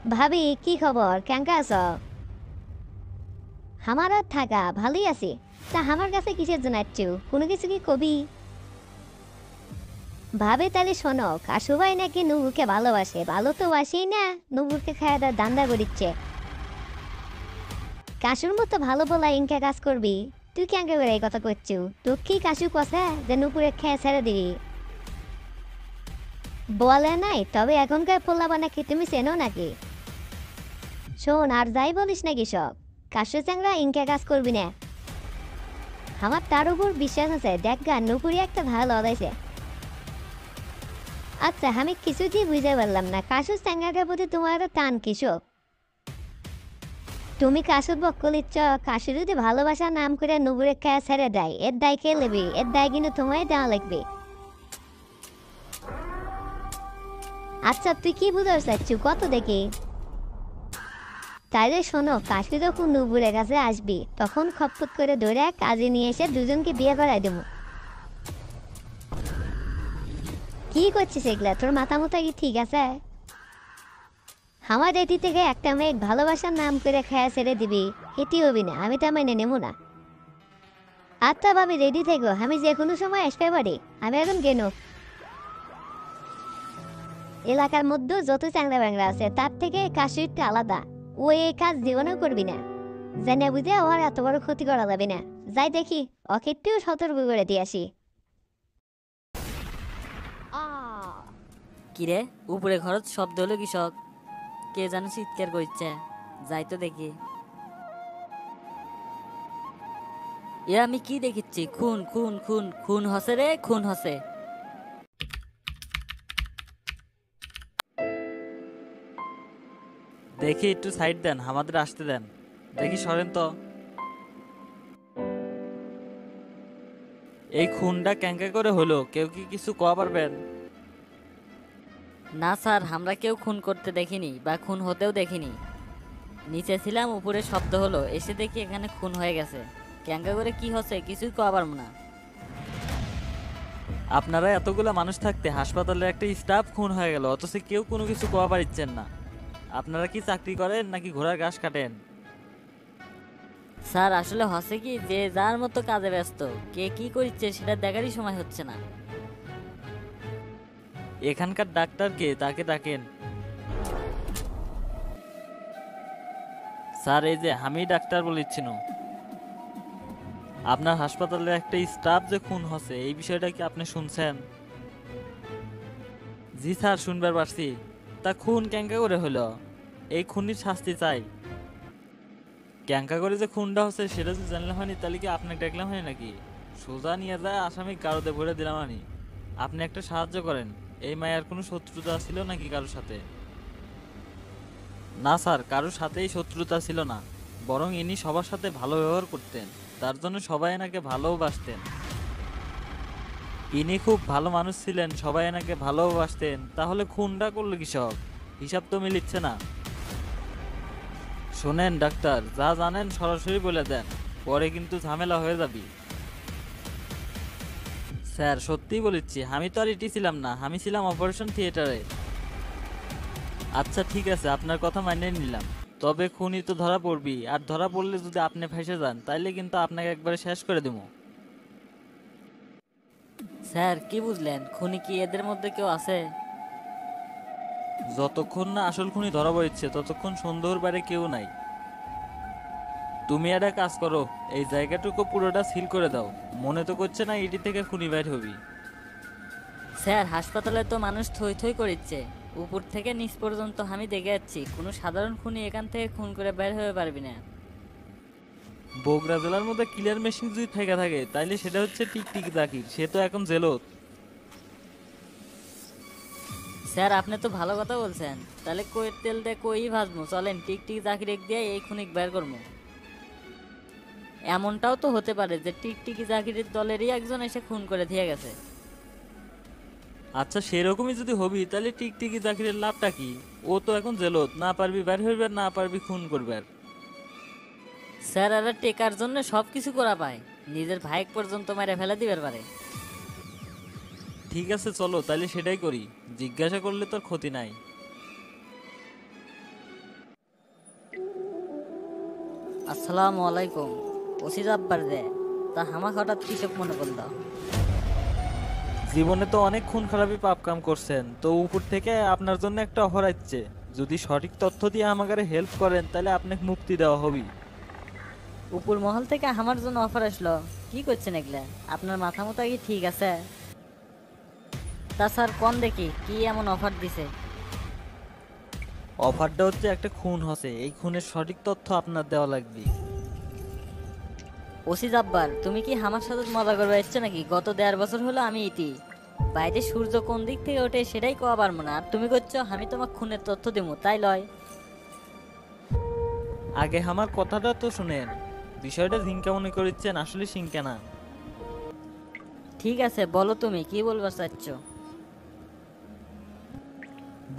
ভাবি কি খবর, কেঙ্কা আছো? আমার আর থাকা ভালোই আছি। তা আমার কাছে কিসের জন্য আসছো, কোনো কিছু কি কবি? ভাবে তাহলে শোনো, কাশুভাই নাকি নুপুরকে ভালোবাসে, ভালো তো বাসেই না, নুপুরকে খায় তার দান্দা করিচ্ছে। কাশুর মতো ভালো বলা ইনকা কাজ করবি? তুই কেঙ্কা করে এই কথা করছু? তোর কি কাশু কষা যে নুপুরে খেয়ে ছেড়ে দিবি? বলে নাই, তবে এখনকার পোলাবা নাকি তুমি চেনো নাকি? শোন, আর যাই বলিস নাকি সব, কাশু চ্যাংরা ইনকা কাজ করবি না। আমার তার উপর বিশ্বাস আছে, দেখ গা নুপুরি একটা ভালো লড়াইছে। আচ্ছা, আমি কিছুতেই বুঝতে পারলাম না, কাশু চ্যাংরাটার প্রতি তোমার এত টান কিসব? তুমি কাশুর পক্ষ নিচ্ছ? কাশু যদি ভালোবাসার নাম করে নুপুরে খেয়ে ছেড়ে দেয়, এর দায় কে নেবে? এর দায় কিন্তু তোমায় দেওয়া লাগবে। আচ্ছা, তুই কি বুঝতে চাচ্ছু কত দেখি? তাইলে শোনো, কাশি যখন নুপুরের কাছে আসবি তখন খপখপ করে ধরে কাজে নিয়ে এসে দুজনকে বিয়ে করাই দেবো। কি করছিস এগুলা? তোর মাথা মতো কি ঠিক আছে? আমার এটি থেকে একটা মেয়ে ভালোবাসার নাম করে খেয়া ছেড়ে দিবি, এটি হবি না, আমি তা মেনে নেবো না। আচ্ছা ভাবি, রেডি থেকো, আমি যে কোনো সময় আসতে পারি। আমি এখন কেন, এলাকার মধ্যে যত চ্যাংরা ব্যাংরা আছে তার থেকে কাশিরটা আলাদা। ও এই কাজ জীবনেও করবি না। জেনে বুঝে ওর এত বড় ক্ষতি করা যাবে না। যাই দেখি, ওকে একটু সতর্ক করে দিয়ে আসি। কিরে, উপরে খরচ শব্দ হলো কৃষক, কে যেন চিৎকার করছে। যাই তো দেখি। এ আমি কি দেখিচ্ছি? খুন খুন খুন খুন হসে রে, খুন হসে। দেখি একটু সাইড দেন, আমাদের আসতে দেন। দেখি সরেন তো। এই খুনটা ক্যাঙ্কা করে হলো, কেউ কি কিছু কোয়া পারবেন? না স্যার, আমরা কেউ খুন করতে দেখিনি বা খুন হতেও দেখিনি। নিচে ছিলাম, উপরে শব্দ হলো, এসে দেখি এখানে খুন হয়ে গেছে। ক্যাঙ্গা করে কি হচ্ছে কিছুই কওয়া পারবো না। আপনারা এতগুলো মানুষ থাকতে হাসপাতালে একটা স্টাফ খুন হয়ে গেল, অথচ কেউ কোনো কিছু কোয়া পারিচ্ছেন না। আপনারা কি চাকরি করেন নাকি ঘোড়ার ঘাস কাটেন? স্যার আসলে হচ্ছে কি, যে যার মতো কাজে ব্যস্ত, কে কি করছে সেটা দেখারই সময় হচ্ছে না। এখানকার ডাক্তারকে, তাকে ডাকেন। স্যার, এই যে আমি ডাক্তার বলিচ্ছিল। আপনার হাসপাতালে একটা স্টাফ যে খুন হচ্ছে, এই বিষয়টা কি আপনি শুনছেন? জি স্যার, শুনবার পারছি। তা খুন ক্যাঙ্কা করে হলো? এই খুনির শাস্তি চাই। ক্যাঙ্কা করে যে খুনটা হচ্ছে সেটা যদি জানলে হয়নি, তাহলে কি আপনাকে দেখলাম হয় নাকি? সোজা নিয়ে যায় আসামি গারদে ভরে দিলাম আমি। আপনি একটা সাহায্য করেন। এই মায়ের কোনো শত্রুতা ছিল নাকি কারোর সাথে? না স্যার, কারোর সাথেই শত্রুতা ছিল না। বরং ইনি সবার সাথে ভালো ব্যবহার করতেন। তার জন্য সবাই এনাকে ভালোবাসতেন। ইনি খুব ভালো মানুষ ছিলেন, সবাই এনাকে ভালোবাসতেন। তাহলে খুনটা করলো কি সব? হিসাব তো মিলিচ্ছে না। শোনেন ডাক্তার, যা জানেন সরাসরি বলে দেন, পরে কিন্তু ঝামেলা হয়ে যাবি। স্যার, সত্যিই বলেছি, আমি তো আর ইটি ছিলাম না, আমি ছিলাম অপারেশন থিয়েটারে। আচ্ছা ঠিক আছে, আপনার কথা মানিয়ে নিলাম। তবে খুনি তো ধরা পড়বি, আর ধরা পড়লে যদি আপনি ফেঁসে যান তাইলে কিন্তু আপনাকে একবারে শেষ করে দেবো। স্যার কি বুঝলেন, খুনি কি এদের মধ্যে কেউ আছে? যতক্ষণ না আসল খুনি ধরা পড়ছে ততক্ষণ সন্দেহর বাইরে কেউ নাই। তুমি একটা কাজ করো, এই জায়গাটুকু পুরোটা সিল করে দাও। মনে তো করছে না ইটি থেকে খুনি বাইর হবি। স্যার হাসপাতালে তো মানুষ থই থই করিচ্ছে, উপর থেকে নিচ পর্যন্ত আমি দেখে যাচ্ছি, কোনো সাধারণ খুনি এখান থেকে খুন করে বের হয়ে পারবি না। বগুড়া জেলার মধ্যে ক্লিয়ার মেশিন যদি থেকে থাকে তাইলে সেটা হচ্ছে টিকটিক জাকির, সে তো এখন জেলত। স্যার আপনি তো ভালো কথা বলছেন, তাহলে কইয়ের তেল দিয়ে কই ভাজমু, চলেন টিকটিক জাকির এক দিয়ে এই খুনিক বের করবো। এমনটাও তো হতে পারে যে টিকটিকি জাকিরের দলেরই একজন এসে খুন করে দিয়ে গেছে। আচ্ছা সেরকমই যদি হবি তাহলে টিকটিকি জাকিরের লাভটা কি? ও তো এখন জেলত, না পারবি বের হইবে, না পারবি খুন করবার। স্যার এরা টেকার জন্য সব কিছু করা পায়, নিজের ভাইক পর্যন্ত মেরে ফেলে দিবার পারে। ঠিক আছে চলো তাহলে সেটাই করি, জিজ্ঞাসা করলে তোর ক্ষতি নাই। আসসালামু আলাইকুম। ওসি জব্বার রে, তা হামাক হঠাৎ কৃষক মনে করলো? জীবনে তো অনেক খুন খারাপি পাপ কাম করছেন, তো উপর থেকে আপনার জন্য একটা অফার আসছে। যদি সঠিক তথ্য দিয়ে আমাকে হেল্প করেন তাহলে আপনাকে মুক্তি দেওয়া হবে। উপর মহল থেকে আমার জন্য অফার আসলো? কি করছেন এগুলা? আপনার মাথা মতো কি ঠিক আছে? তা স্যার কোন দেখি কি এমন অফার দিছে? অফারটা হচ্ছে একটা খুন হচ্ছে, এই খুনের সঠিক তথ্য আপনার দেওয়া লাগবে। ওসি জব্বার, তুমি কি আমার সাথে মজা করবে এসছো নাকি? গত 1.5 বছর হলো আমি ইতি বাইরে, সূর্য কোন দিক থেকে ওঠে সেটাই কোয়া পারবো না, আর তুমি করছো আমি তোমার খুনের তথ্য দেবো, তাই লয়? আগে আমার কথাটা তো শুনেন। বিষয়টা ঝিঙ্কা মনে করছেন, আসলে সিংকা না। ঠিক আছে, বলো তুমি কি বলবার চাচ্ছ।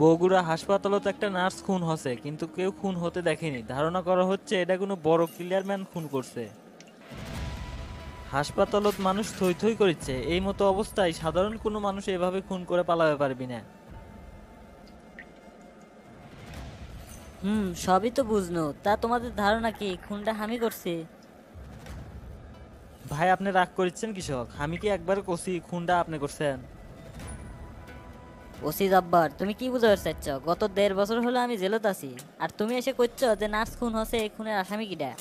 বগুড়া হাসপাতালত একটা নার্স খুন হচ্ছে, কিন্তু কেউ খুন হতে দেখেনি। ধারণা করা হচ্ছে এটা কোনো বড় ক্লিয়ারম্যান খুন করছে। হাসপাতালত মানুষ থই থই করছে। এই মতো অবস্থায় সাধারণ কোনো মানুষ এভাবে খুন করে পালাতে পারবি না। সবই তো বুঝনো, তা তোমাদের ধারণা কি খুনটা আমি করছি? ভাই আপনি রাগ করছেন কৃষক, আমি কি একবার কষি খুনটা আপনি করছেন? ওসি জব্বার, তুমি কি বুঝাতে চাচ্ছ? গত 1.5 বছর হলো আমি জেলত আছি, আর তুমি এসে করছো যে নার্স খুন হচ্ছে, এই খুনের আসামি কিটা?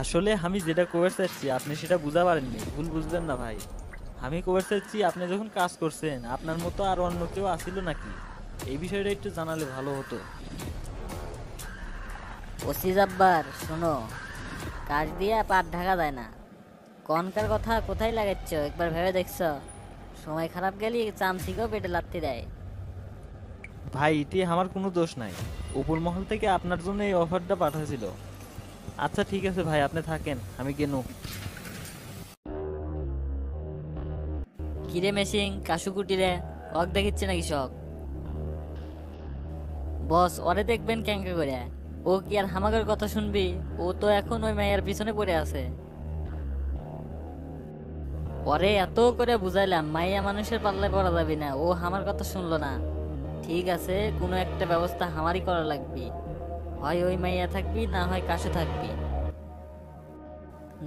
আসলে আমি যেটা কবে চাচ্ছি আপনি সেটা বুঝা পারেননি, ভুল বুঝবেন না ভাই। আমি কবে চাচ্ছি আপনি যখন কাজ করছেন আপনার মতো আর অন্য কেউ আসিল নাকি, এই বিষয়টা একটু জানালে ভালো হতো। ওসি জব্বার শোনো, কাজ দিয়ে পাট ঢাকা যায় না। কনকার কথা কোথায় লাগাচ্ছ একবার ভেবে দেখছো? সময় খারাপ গেলে চামচিকেও পেটে লাথি দেয়। ভাই এটি আমার কোনো দোষ নাই, উপর মহল থেকে আপনার জন্য এই অফারটা পাঠাছিল। আচ্ছা ঠিক আছে ভাই, আপনি থাকেন, আমি গেনু। কিরে মেশিং কাশুকুটি রে, অক দেখিচ্ছে নাকি শখ? বস ওরে দেখবেন ক্যাঙ্কা করে। ও কি আর হামাগের কথা শুনবি? ও তো এখন ওই মায়ের পিছনে পড়ে আছে। ওরে এত করে বুঝাইলাম মাইয়া মানুষের পাল্লায় পড়া যাবে না, ও আমার কথা শুনলো না। ঠিক আছে, কোনো একটা ব্যবস্থা আমারই করা লাগবে। হয় ওই মাইয়া থাকবি, না হয় কাশু থাকবি।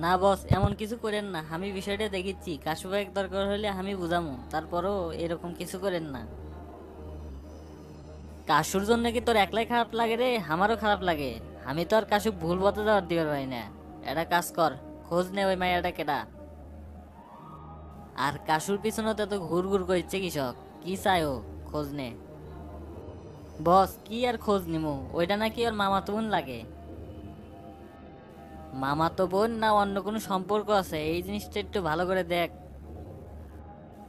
না বস, এমন কিছু করেন না, আমি বিষয়টা দেখিচ্ছি। কাশু ভাইয়ের দরকার হলে আমি বুঝামু, তারপরও এরকম কিছু করেন না। কাশুর জন্য কি তোর একলাই খারাপ লাগে রে? আমারও খারাপ লাগে। আমি তো আর কাশু ভুল পথে যাওয়ার দিবার পারি না। এটা কাজ কর, খোঁজ নে ওই মাইয়াটা কেডা। আর কাশুর পিছনে তো এত ঘুর ঘুর করছে কৃষক, কি চাই ও? খোঁজ নে। বস কি আর খোঁজ নিমু? ওইটা নাকি ওর মামাতো বোন লাগে। মামাতো বোন না অন্য কোনো সম্পর্ক আছে, এই জিনিসটা একটু ভালো করে দেখ।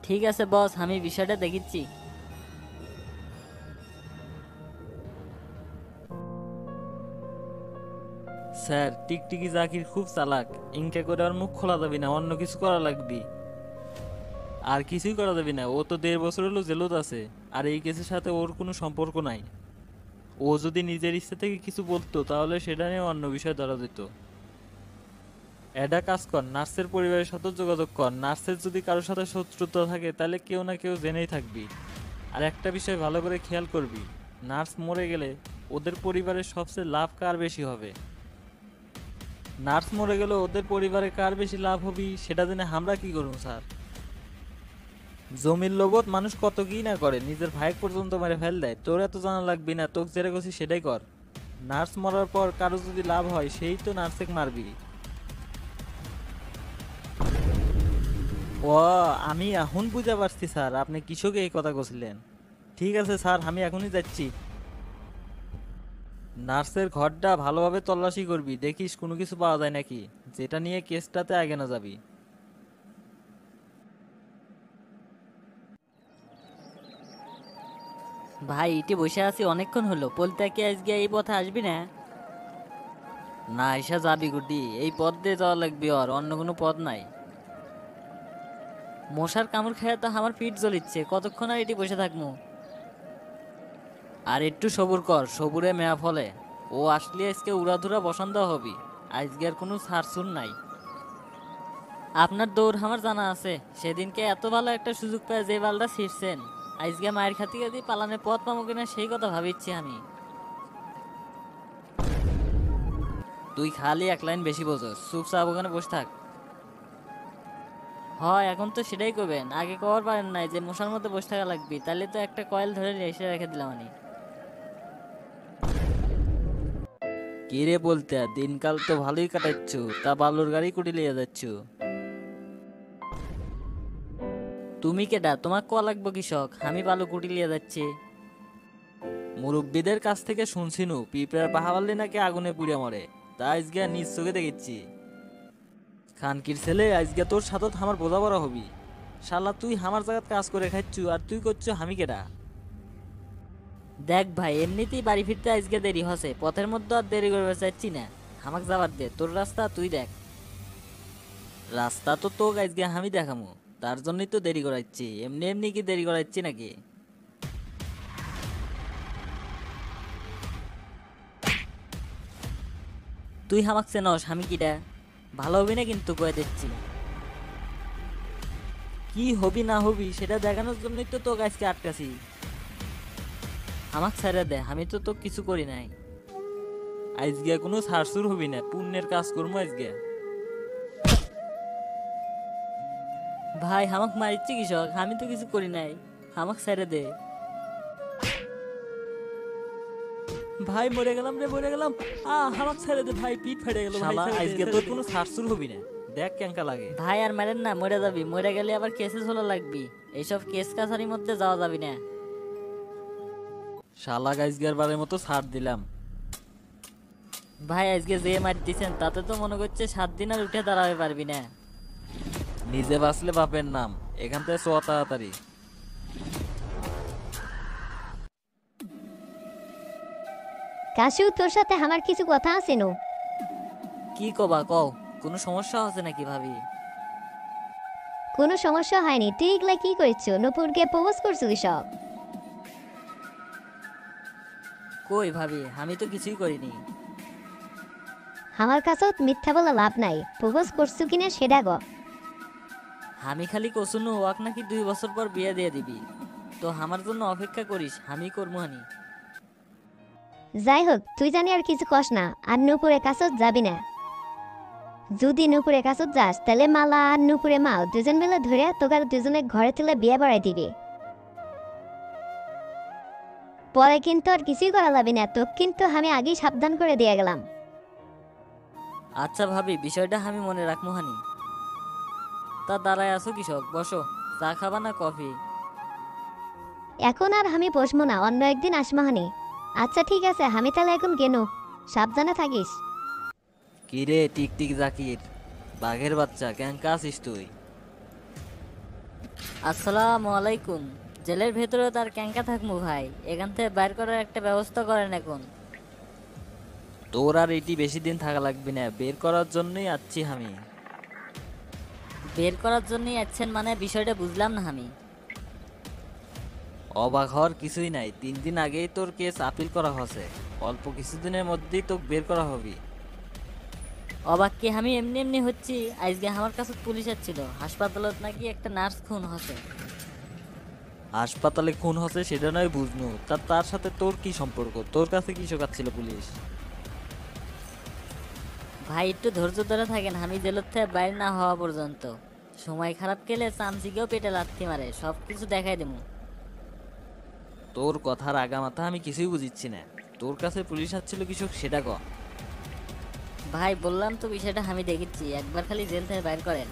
ঠিক আছে বস, আমি বিষয়টা দেখিচ্ছি। স্যার টিকটিকি জাকির খুব চালাক, ইনকা করে আর মুখ খোলা যাবে না, অন্য কিছু করা লাগবে। আর কিছুই করা যাবে না, ও তো 1.5 বছর হলো জেলত আছে, আর এই কেসের সাথে ওর কোনো সম্পর্ক নাই। ও যদি নিজের ইচ্ছে থেকে কিছু বলতো তাহলে সেটা নিয়ে অন্য বিষয় ধরা যেত। এটা কাজ কর, নার্সের পরিবারের সাথে যোগাযোগ কর। নার্সের যদি কারোর সাথে শত্রুতা থাকে তাহলে কেউ না কেউ জেনেই থাকবি। আর একটা বিষয় ভালো করে খেয়াল করবি, নার্স মরে গেলে ওদের পরিবারের সবচেয়ে লাভ কার বেশি হবে? নার্স মরে গেলে ওদের পরিবারে কার বেশি লাভ হবি সেটা জেনে আমরা কি করব স্যার? জমির লোভত মানুষ কত কি না করে, নিজের ভাই পর্যন্ত মেরে ফেল দেয়। তোর এত জানা লাগবি না, তোকে যেটা করছি সেটাই কর। নার্স মরার পর কারো যদি লাভ হয় সেই তো নার্সকে মারবি। ও, আমি এখন বুঝতে পারছি স্যার, আপনি কৃষকে এই কথা কছিলেন। ঠিক আছে স্যার, আমি এখনই যাচ্ছি। নার্সের ঘরটা ভালোভাবে তল্লাশি করবি, দেখিস কোনো কিছু পাওয়া যায় নাকি, যেটা নিয়ে কেসটাতে আগে না যাবি। ভাই ইটি বসে আছি অনেকক্ষণ হলো, বলতে কি আজকে এই পথে আসবি না? না এসা যাবি গুড্ডি, এই পথ দিয়ে যাওয়া লাগবে, আর অন্য কোনো পথ নাই। মশার কামড় খেয়ে তো আমার পিঠ জ্বলিচ্ছে, কতক্ষণ আর এটি বসে থাকবো? আর একটু সবুর কর, সবুরে মেয়া ফলে। ও আসলে আজকে উড়াধুরা বসন্ত হবি, আজকে আর কোনো ছাড়ছুর নাই। আপনার দৌড় আমার জানা আছে, সেদিনকে এত ভালো একটা সুযোগ পেয়ে যে বালটা ছিঁড়ছেন, আজকে মায়ের খাতি খাতি পালানের পথ পাবো কিনা সেই কথা ভাবিচ্ছি আমি। তুই খালি এক লাইন বেশি বোঝস, চুপচাপ ওখানে বসে থাক। হয় এখন তো সেটাই করবেন, আগে কবার পারেন নাই যে মশার মধ্যে বসে থাকা লাগবে, তাহলে তো একটা কয়েল ধরে এসে রেখে দিলাম আমি। কি রে বলতে, দিনকাল তো ভালোই কাটাচ্ছ, তা বালুর গাড়ি কুটি লিয়ে যাচ্ছ। তুমি কেডা, তোমার ক লাগবো কৃষক, আমি বালু কুটি লিয়ে যাচ্ছি। মুরব্বীদের কাছ থেকে শুনছিনু পিঁপড়ার পাহা বাড়লে নাকি আগুনে পুড়ে মরে, তা আজকে নিজ চোখে দেখেছি। খানকির ছেলে, আজকে তোর সাথে আমার বোঝা বড় হবি। শালা তুই আমার জায়গাত কাজ করে খাচ্ছু আর তুই করছো আমি কেডা? দেখ ভাই, এমনিতেই বাড়ি ফিরতে আজকে দেরি হসে, পথের মধ্যে আর দেরি করবে চাচ্ছি না। আমাক যাবার দে, তোর রাস্তা তুই দেখ। রাস্তা তো তোকে আজকে আমি দেখামু, তার জন্যই তো দেরি করাচ্ছি, এমনি এমনি কি দেরি করাচ্ছি নাকি? তুই হামাক চেনস, আমি কিটা? ভালো হবি না কিন্তু কয়ে দিচ্ছি। কি হবি না হবি সেটা দেখানোর জন্যই তো তোকে আজকে আটকাছি। আমাক ছেড়ে দে, আমি তো তোকে কিছু করি নাই। আজকে কোনো সারসুর হবি না, পুণ্যের কাজ করবো আজকে। ভাই হামাক মারিচ্ছি কৃষক, আমি তো কিছু করি নাই, হামাক ছেড়ে দে। ভাই মরে গেলাম রে, মরে গেলাম। হামাক ছেড়ে দে ভাই, পিঠ ফেটে গেল। শালা, আজকে তোর কোনো সারসুর হবি না, দেখ কেঙ্কা লাগে। ভাই আর মারেন না, মরে যাবি, মরে গেলে আবার কেসে চলা লাগবি, এইসব কেস কাছারির মধ্যে যাওয়া যাবি না। শালা আজকের বারের মতো ছাড় দিলাম। ভাই আজকে যে মার দিচ্ছেন তাতে তো মনে করছে 7 দিন আর উঠে দাঁড়াতে পারবি না। নিজে বাঁচলে বাপের নাম, এখান থেকে চোয়া তাড়াতাড়ি। কাশু, তোর সাথে আমার কিছু কথা আছে নো। কি কবা কও, কোনো সমস্যা হচ্ছে নাকি ভাবি? কোনো সমস্যা হয়নি, তুই এগুলা কি করছো? নূপুরকে প্রপোজ করছো কি সব? কই ভাবি, আমি তো কিছুই করিনি। আমার কাছেও মিথ্যা বলা লাভ নাই, প্রপোজ করছো কিনা সেটা গ। আমি খালি কসুনু ওয়াক নাকি 2 বছর পর বিয়ে দিয়ে দিবি, তো আমার জন্য অপেক্ষা করিস, আমি করবো হানি। যাই হোক, তুই জানি আর কিছু কস না, আর নূপুরের কাছেও যাবি না। যদি নূপুরের কাছে যাস তাহলে মালা আর নূপুরে মা দুজন মিলে ধরে তোকে দুজনে ঘরে তুলে বিয়ে বাড়াই দিবি। পরে কিন্তু আর কিছুই করা যাবি না, তো কিন্তু আমি আগেই সাবধান করে দিয়ে গেলাম। আচ্ছা ভাবি, বিষয়টা আমি মনে রাখবো হানি। তা দাঁড়ায় আছো কৃষক, বসো, চা খাবা না কফি? এখন আর আমি বসবো না, অন্য একদিন আসমাহানি। আচ্ছা ঠিক আছে, আমি তাহলে এখন গেনু, সাবধানে থাকিস। কি রে টিকটিক জাকির, বাঘের বাচ্চা, কেঙ্কা আছিস তুই? আসসালামু আলাইকুম। জেলের ভেতরে তার ক্যাঙ্কা থাকবো ভাই, এখান থেকে বাইর করার একটা ব্যবস্থা করেন এখন। তোর আর এটি বেশি দিন থাকা লাগবে না, বের করার জন্যই আসছি আমি। বের করার জন্যই আছেন মানে, বিষয়টা বুঝলাম না আমি। অবাক হওয়ার কিছুই নাই, 3 দিন আগেই তোর কেস আপিল করা হয়েছে, অল্প কিছুদিনের মধ্যেই তোকে বের করা হবে। অবাক কি আমি এমনি এমনি হচ্ছি? আজকে আমার কাছে পুলিশ আসছিল, হাসপাতালত নাকি একটা নার্স খুন হচ্ছে। হাসপাতালে খুন হচ্ছে সেটা নয় বুঝনু, তার সাথে তোর কি সম্পর্ক? তোর কাছে কি শোকাচ্ছিল পুলিশ? ভাই একটু ধৈর্য ধরে থাকেন, আমি জেলের থেকে বাইরে না হওয়া পর্যন্ত। সময় খারাপ গেলে চামচিকেও পেটে লাথি মারে, সব কিছু দেখাই দেবো। তোর কথার আগামাথা আমি কিছুই বুঝিচ্ছি না, তোর কাছে পুলিশ আসছিল কৃষক সেটা ক। ভাই বললাম তো বিষয়টা আমি দেখেছি, একবার খালি জেল থেকে বাইর করেন।